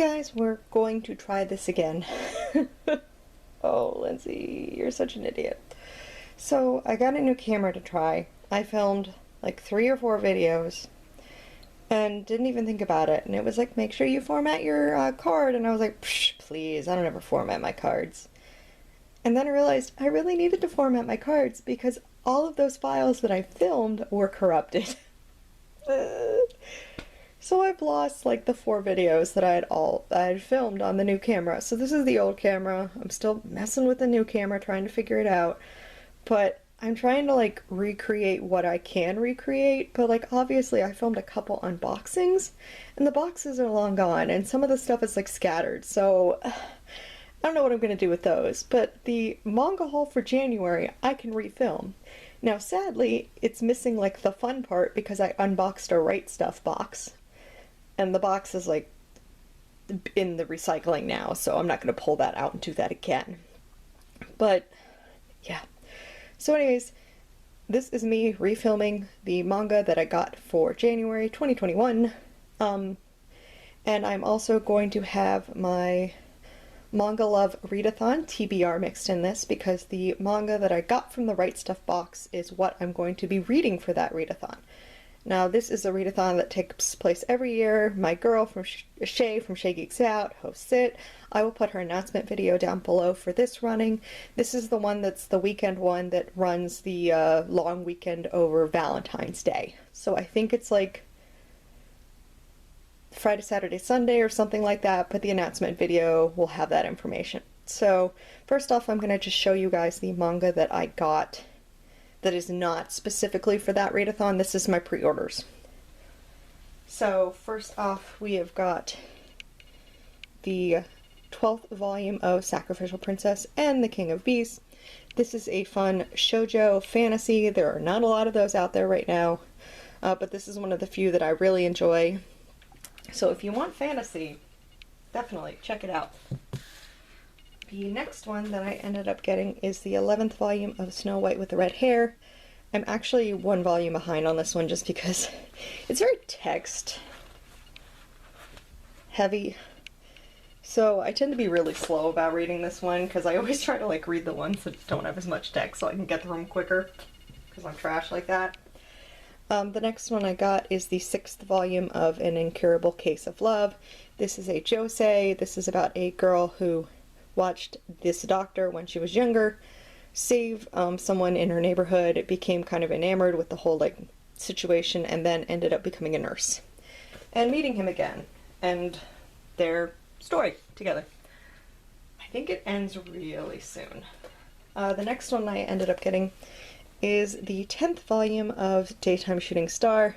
guys, we're going to try this again. Oh, Lindsay, you're such an idiot. So, I got a new camera to try. I filmed like 3 or 4 videos and didn't even think about it. And it was like, make sure you format your card. And I was like, psh, please, I don't ever format my cards. And then I realized I really needed to format my cards because all of those files that I filmed were corrupted. So I've lost like the 4 videos that I had filmed on the new camera. So this is the old camera. I'm still messing with the new camera, trying to figure it out. But I'm trying to like recreate what I can recreate, but like obviously I filmed a couple unboxings and the boxes are long gone and some of the stuff is like scattered. So I don't know what I'm going to do with those, but the manga haul for January I can refilm. Now sadly it's missing like the fun part because I unboxed a Right Stuff box. And the box is like in the recycling now, so I'm not going to pull that out and do that again. But yeah. So anyways, this is me refilming the manga that I got for January 2021. And I'm also going to have my Manga Love Readathon TBR mixed in this because the manga that I got from the Right Stuff box is what I'm going to be reading for that readathon. Now this is a readathon that takes place every year. My girl from Shae from Shaegeeksout hosts it. I will put her announcement video down below for this running. This is the one that's the weekend one that runs the long weekend over Valentine's Day. So I think it's like Friday, Saturday, Sunday or something like that, but the announcement video will have that information. So first off, I'm going to just show you guys the manga that I got that is not specifically for that readathon. This is my pre-orders. So first off, we have got the 12th volume of Sacrificial Princess and the King of Beasts. This is a fun shoujo fantasy. There are not a lot of those out there right now, but this is one of the few that I really enjoy. So if you want fantasy, definitely check it out. The next one that I ended up getting is the 11th volume of Snow White with the Red Hair. I'm actually 1 volume behind on this one just because it's very text heavy. So I tend to be really slow about reading this one because I always try to like read the ones that don't have as much text so I can get through them quicker because I'm trash like that. The next one I got is the 6th volume of An Incurable Case of Love. This is a josei. This is about a girl who watched this doctor when she was younger save someone in her neighborhood. It became kind of enamored with the whole like situation and then ended up becoming a nurse and meeting him again and their story together. I think it ends really soon. The next one I ended up getting is the 10th volume of Daytime Shooting Star.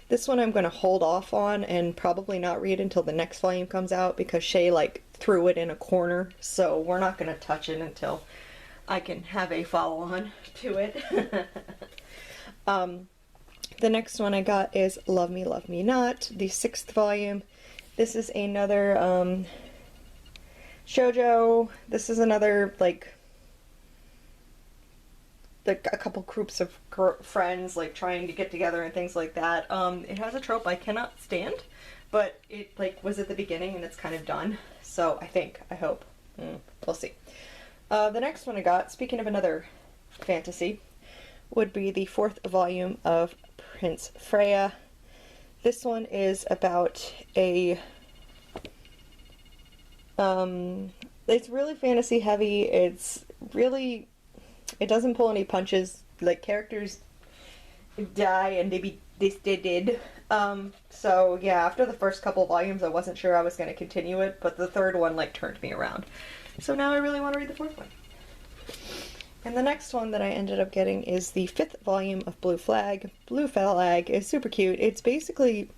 This one I'm going to hold off on and probably not read until the next volume comes out because Shae like threw it in a corner, so we're not going to touch it until I can have a follow-on to it. The next one I got is Love Me, Love Me Not, the 6th volume. This is another shoujo. This is another like a couple groups of friends like trying to get together and things like that. It has a trope I cannot stand, but it like was at the beginning and it's kind of done. So I hope. We'll see. The next one I got, speaking of another fantasy, would be the 4th volume of Prince Freya. This one is about a it's really fantasy heavy. It doesn't pull any punches. Like characters die and they did. So yeah, after the first couple volumes I wasn't sure I was going to continue it, but the 3rd one like turned me around. So now I really want to read the 4th one. And the next one that I ended up getting is the 5th volume of Blue Flag. Blue Flag is super cute. It's basically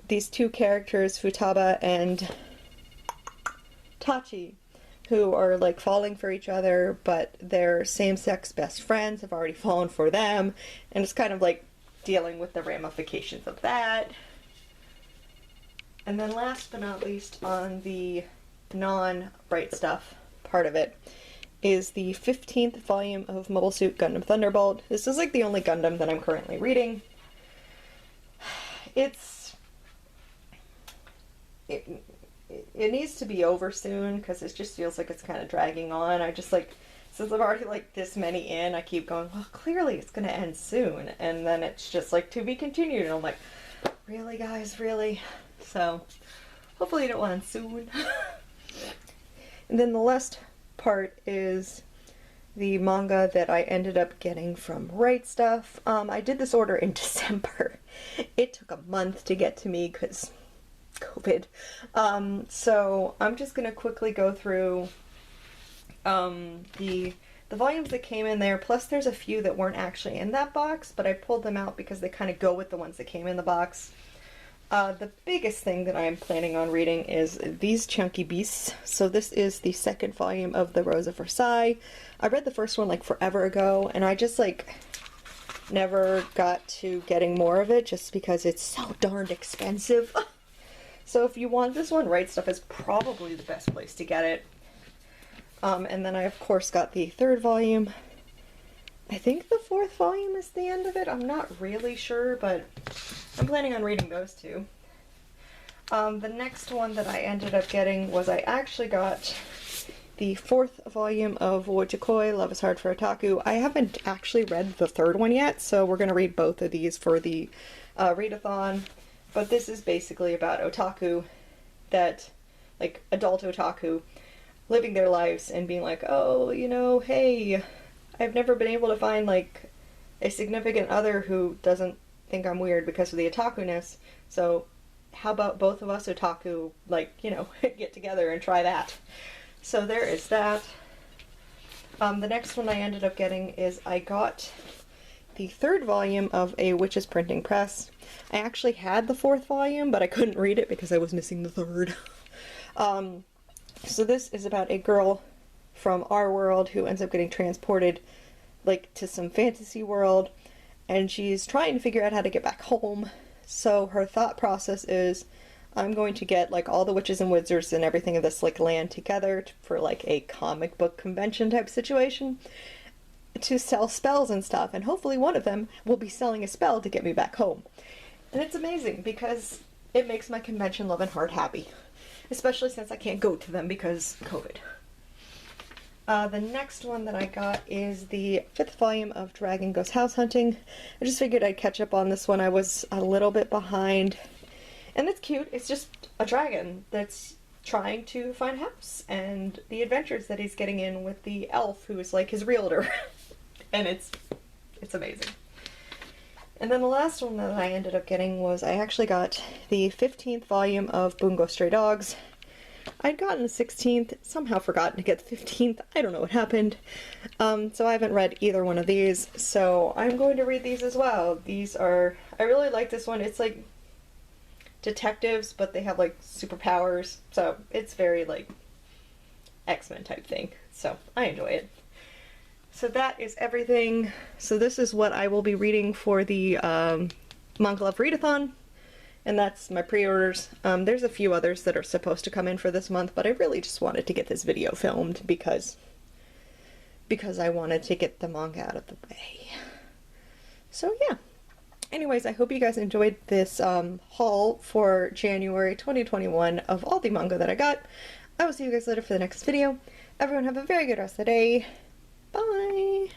these 2 characters, Futaba and Tachi, who are like falling for each other, but their same-sex best friends have already fallen for them, and it's kind of like dealing with the ramifications of that. And then last but not least, on the non-Right Stuff part of it, is the 15th volume of Mobile Suit Gundam Thunderbolt. This is like the only Gundam that I'm currently reading. it needs to be over soon because it just feels like it's kind of dragging on. I just like, since I'm already like this many in, I keep going, well, clearly it's going to end soon. And then it's just like, to be continued. And I'm like, really, guys, really? So hopefully it will end soon. And then the last part is the manga that I ended up getting from Right Stuff. I did this order in December. It took a month to get to me because COVID. So I'm just gonna quickly go through the volumes that came in there, plus there's a few that weren't actually in that box, but I pulled them out because they kind of go with the ones that came in the box. The biggest thing that I'm planning on reading is These Chunky Beasts. So this is the second volume of The Rose of Versailles. I read the first one like forever ago, and I just like never got to getting more of it just because it's so darned expensive. So if you want this one, Right Stuff is probably the best place to get it. And then I of course got the third volume. I think the fourth volume is the end of it. I'm not really sure, but I'm planning on reading those two. The next one that I ended up getting was I actually got the fourth volume of Wotakoi, Love is Hard for Otaku. I haven't actually read the third one yet, so we're going to read both of these for the readathon. But this is basically about otaku that, like, adult otaku, living their lives and being like, oh, you know, hey, I've never been able to find, like, a significant other who doesn't think I'm weird because of the otaku-ness, so how about both of us otaku, like, you know, get together and try that. So there is that. The next one I ended up getting is I got the third volume of A Witch's Printing Press. I actually had the fourth volume, but I couldn't read it because I was missing the third. So this is about a girl from our world who ends up getting transported, like, to some fantasy world, and she's trying to figure out how to get back home. So her thought process is, I'm going to get, like, all the witches and wizards and everything of this, like, land together for, like, a comic book convention type situation to sell spells and stuff, and hopefully one of them will be selling a spell to get me back home. And it's amazing because it makes my convention loving heart happy, especially since I can't go to them because COVID. The next one that I got is the fifth volume of Dragon Goes House Hunting. I just figured I'd catch up on this one. I was a little bit behind. And it's cute. It's just a dragon that's trying to find a house and the adventures that he's getting in with the elf who is like his realtor. And it's amazing. And then the last one that I ended up getting was I actually got the 15th volume of Bungo Stray Dogs. I'd gotten the 16th, somehow forgotten to get the 15th. I don't know what happened. So I haven't read either one of these, so I'm going to read these as well. These are, I really like this one. It's like detectives, but they have like superpowers, so it's very like X-Men type thing. So I enjoy it. So that is everything. So this is what I will be reading for the Manga Love Readathon. And that's my pre-orders. There's a few others that are supposed to come in for this month, but I really just wanted to get this video filmed because I wanted to get the manga out of the way. So yeah. Anyways, I hope you guys enjoyed this haul for January 2021 of all the manga that I got. I will see you guys later for the next video. Everyone have a very good rest of the day. Bye!